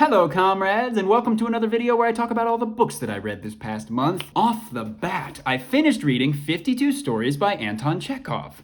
Hello comrades, and welcome to another video where I talk about all the books that I read this past month. Off the bat, I finished reading 52 Stories by Anton Chekhov.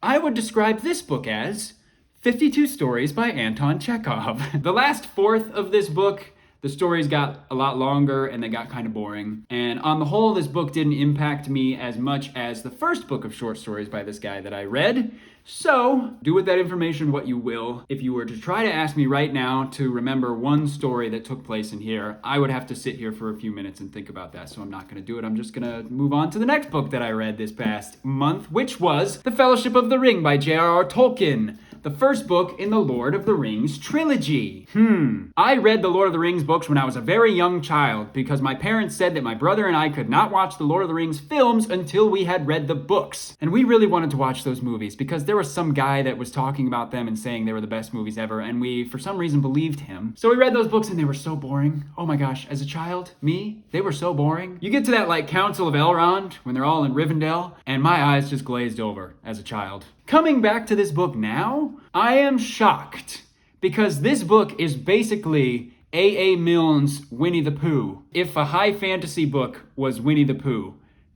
I would describe this book as 52 Stories by Anton Chekhov. The last fourth of this book, the stories got a lot longer and they got kind of boring. And on the whole, this book didn't impact me as much as the first book of short stories by this guy that I read. So, do with that information what you will. If you were to try to ask me right now to remember one story that took place in here, I would have to sit here for a few minutes and think about that, so I'm not going to do it. I'm just going to move on to the next book that I read this past month, which was The Fellowship of the Ring by J.R.R. Tolkien, the first book in the Lord of the Rings trilogy. I read the Lord of the Rings books when I was a very young child because my parents said that my brother and I could not watch the Lord of the Rings films until we had read the books. And we really wanted to watch those movies because there was some guy that was talking about them and saying they were the best movies ever, and we, for some reason, believed him. So we read those books and they were so boring. Oh my gosh, as a child, they were so boring. You get to that Council of Elrond when they're all in Rivendell, and my eyes just glazed over as a child. Coming back to this book now, I am shocked because this book is basically A.A. Milne's Winnie the Pooh. If a high fantasy book was Winnie the Pooh,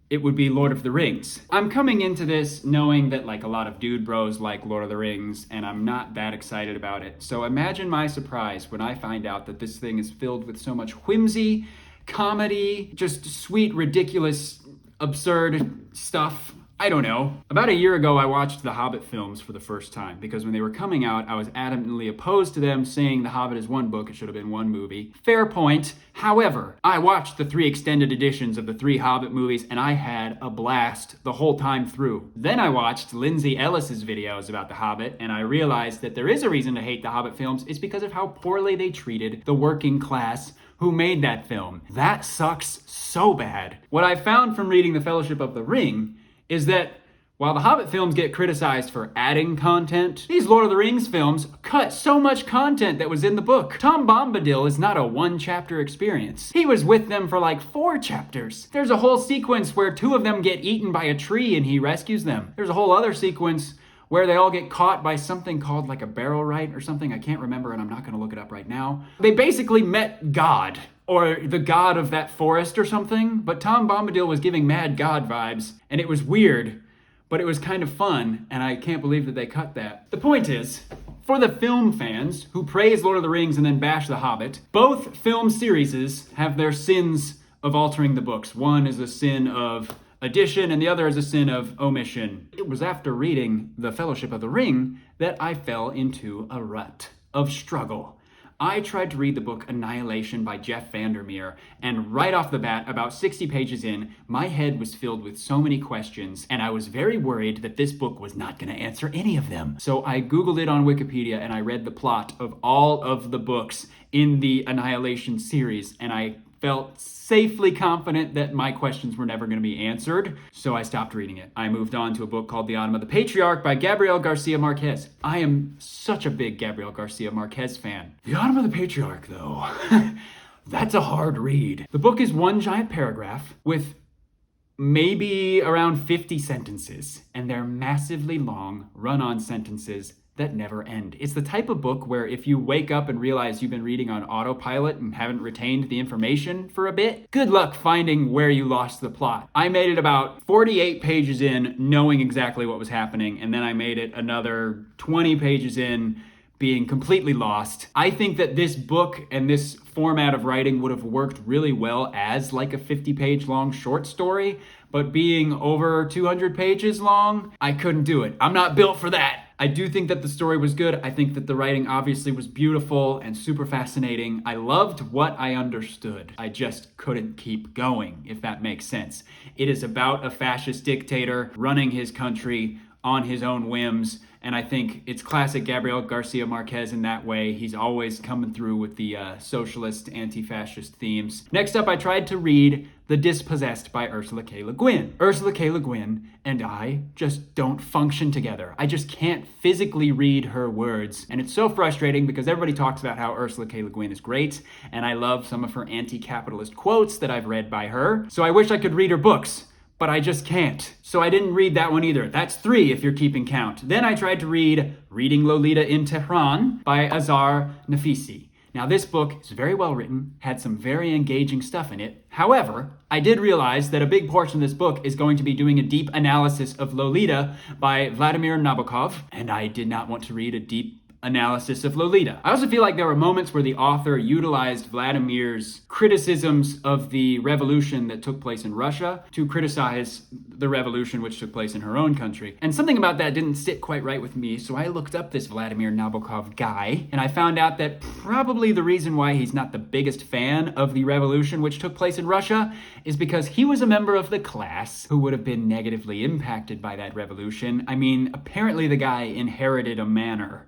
it would be Lord of the Rings. I'm coming into this knowing that a lot of dude bros like Lord of the Rings, and I'm not that excited about it. So imagine my surprise when I find out that this thing is filled with so much whimsy, comedy, just sweet, ridiculous, absurd stuff. I don't know. About a year ago, I watched the Hobbit films for the first time because when they were coming out, I was adamantly opposed to them saying The Hobbit is one book, it should have been one movie. Fair point. However, I watched the 3 extended editions of the 3 Hobbit movies and I had a blast the whole time through. Then I watched Lindsay Ellis's videos about The Hobbit and I realized that there is a reason to hate the Hobbit films. It's because of how poorly they treated the working class who made that film. That sucks so bad. What I found from reading The Fellowship of the Ring is that while the Hobbit films get criticized for adding content, these Lord of the Rings films cut so much content that was in the book. Tom Bombadil is not a 1-chapter experience. He was with them for 4 chapters. There's a whole sequence where 2 of them get eaten by a tree and he rescues them. There's a whole other sequence where they all get caught by something called a barrel right or something. I can't remember and I'm not gonna look it up right now. They basically met God, or the god of that forest or something, but Tom Bombadil was giving mad god vibes, and it was weird, but it was kind of fun, and I can't believe that they cut that. The point is, for the film fans who praise Lord of the Rings and then bash The Hobbit, both film series have their sins of altering the books. One is a sin of addition, and the other is a sin of omission. It was after reading The Fellowship of the Ring that I fell into a rut of struggle. I tried to read the book Annihilation by Jeff Vandermeer, and right off the bat, about 60 pages in, my head was filled with so many questions, and I was very worried that this book was not going to answer any of them. So I Googled it on Wikipedia, and I read the plot of all of the books in the Annihilation series, and I felt safely confident that my questions were never going to be answered, so I stopped reading it. I moved on to a book called The Autumn of the Patriarch by Gabriel Garcia Marquez. I am such a big Gabriel Garcia Marquez fan. The Autumn of the Patriarch, though, that's a hard read. The book is one giant paragraph with maybe around 50 sentences, and they're massively long, run-on sentences that never end. It's the type of book where if you wake up and realize you've been reading on autopilot and haven't retained the information for a bit, good luck finding where you lost the plot. I made it about 48 pages in knowing exactly what was happening, and then I made it another 20 pages in being completely lost. I think that this book and this format of writing would have worked really well as a 50-page long short story, but being over 200 pages long, I couldn't do it. I'm not built for that. I do think that the story was good. I think that the writing obviously was beautiful and super fascinating. I loved what I understood. I just couldn't keep going, if that makes sense. It is about a fascist dictator running his country on his own whims, and I think it's classic Gabriel Garcia Marquez in that way. He's always coming through with the socialist, anti-fascist themes. Next up, I tried to read The Dispossessed by Ursula K. Le Guin. Ursula K. Le Guin and I just don't function together. I just can't physically read her words, and it's so frustrating because everybody talks about how Ursula K. Le Guin is great, and I love some of her anti-capitalist quotes that I've read by her, so I wish I could read her books. But I just can't. So I didn't read that one either. That's 3 if you're keeping count. Then I tried to read Reading Lolita in Tehran by Azar Nafisi. Now, this book is very well written, had some very engaging stuff in it. However, I did realize that a big portion of this book is going to be doing a deep analysis of Lolita by Vladimir Nabokov, and I did not want to read a deep analysis of Lolita. I also feel like there were moments where the author utilized Vladimir's criticisms of the revolution that took place in Russia to criticize the revolution which took place in her own country. And something about that didn't sit quite right with me, so I looked up this Vladimir Nabokov guy, and I found out that probably the reason why he's not the biggest fan of the revolution which took place in Russia is because he was a member of the class who would have been negatively impacted by that revolution. I mean, apparently the guy inherited a manor,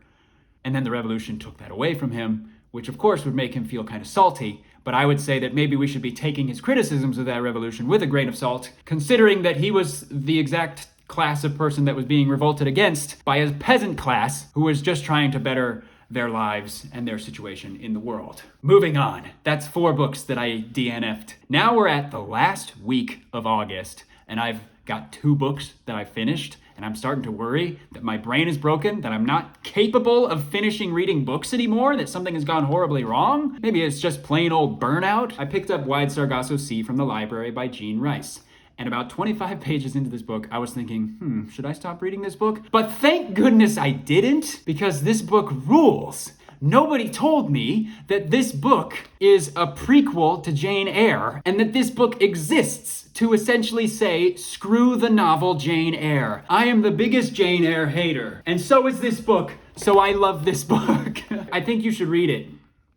and then the revolution took that away from him, which of course would make him feel kind of salty. But I would say that maybe we should be taking his criticisms of that revolution with a grain of salt, considering that he was the exact class of person that was being revolted against by a peasant class who was just trying to better their lives and their situation in the world. Moving on. That's 4 books that I DNF'd. Now we're at the last week of August, and I've got 2 books that I finished, and I'm starting to worry that my brain is broken, that I'm not capable of finishing reading books anymore, that something has gone horribly wrong. Maybe it's just plain old burnout. I picked up Wide Sargasso Sea from the library by Jean Rice. And about 25 pages into this book, I was thinking, should I stop reading this book? But thank goodness I didn't, because this book rules. Nobody told me that this book is a prequel to Jane Eyre, and that this book exists to essentially say, screw the novel Jane Eyre. I am the biggest Jane Eyre hater, and so is this book, so I love this book. I think you should read it.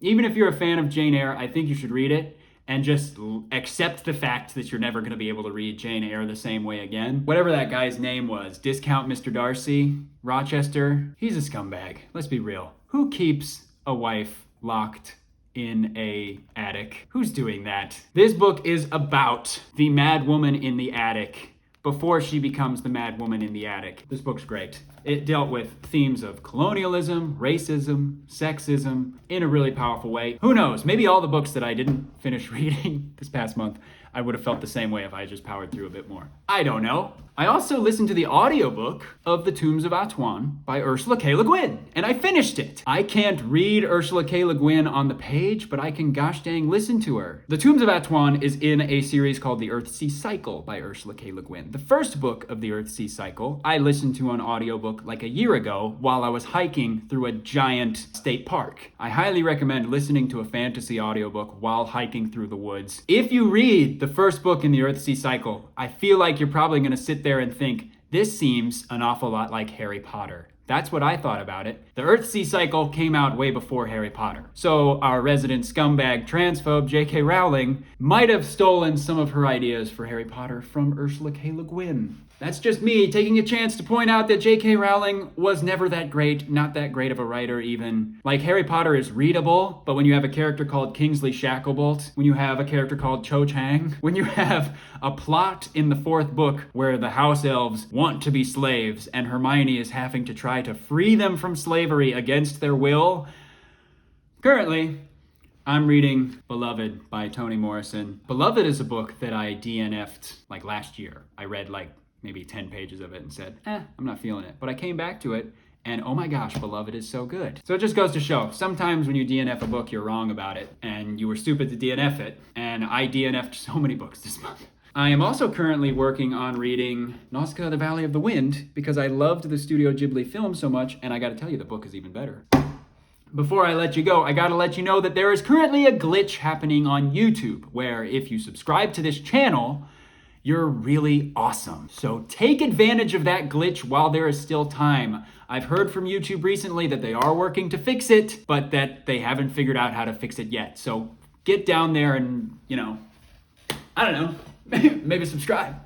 Even if you're a fan of Jane Eyre, I think you should read it, and just accept the fact that you're never going to be able to read Jane Eyre the same way again. Whatever that guy's name was, Discount Mr. Darcy, Rochester, he's a scumbag. Let's be real. Who keeps a wife locked in a attic? Who's doing that? This book is about the mad woman in the attic before she becomes the mad woman in the attic. This book's great. It dealt with themes of colonialism, racism, sexism in a really powerful way. Who knows? Maybe all the books that I didn't finish reading this past month, I would have felt the same way if I just powered through a bit more. I don't know. I also listened to the audiobook of The Tombs of Atuan by Ursula K. Le Guin, and I finished it. I can't read Ursula K. Le Guin on the page, but I can gosh dang listen to her. The Tombs of Atuan is in a series called The Earthsea Cycle by Ursula K. Le Guin. The first book of The Earthsea Cycle I listened to on audiobook like a year ago while I was hiking through a giant state park. I highly recommend listening to a fantasy audiobook while hiking through the woods. If you read the first book in The Earthsea Cycle, I feel like you're probably going to sit there and think, this seems an awful lot like Harry Potter. That's what I thought about it. The Earthsea Cycle came out way before Harry Potter. So our resident scumbag transphobe J.K. Rowling might have stolen some of her ideas for Harry Potter from Ursula K. Le Guin. That's just me taking a chance to point out that J.K. Rowling was never that great, not that great of a writer even. Like, Harry Potter is readable, but when you have a character called Kingsley Shacklebolt, when you have a character called Cho Chang, when you have a plot in the 4th book where the house elves want to be slaves and Hermione is having to try to free them from slavery against their will. Currently, I'm reading Beloved by Toni Morrison. Beloved is a book that I DNF'd like last year. I read like maybe 10 pages of it and said, I'm not feeling it. But I came back to it, and oh my gosh, Beloved is so good. So it just goes to show, sometimes when you DNF a book, you're wrong about it, and you were stupid to DNF it, and I DNF'd so many books this month. I am also currently working on reading Nausicaa the Valley of the Wind, because I loved the Studio Ghibli film so much, and I gotta tell you, the book is even better. Before I let you go, I gotta let you know that there is currently a glitch happening on YouTube, where if you subscribe to this channel, you're really awesome. So take advantage of that glitch while there is still time. I've heard from YouTube recently that they are working to fix it, but that they haven't figured out how to fix it yet. So get down there and, I don't know, maybe subscribe.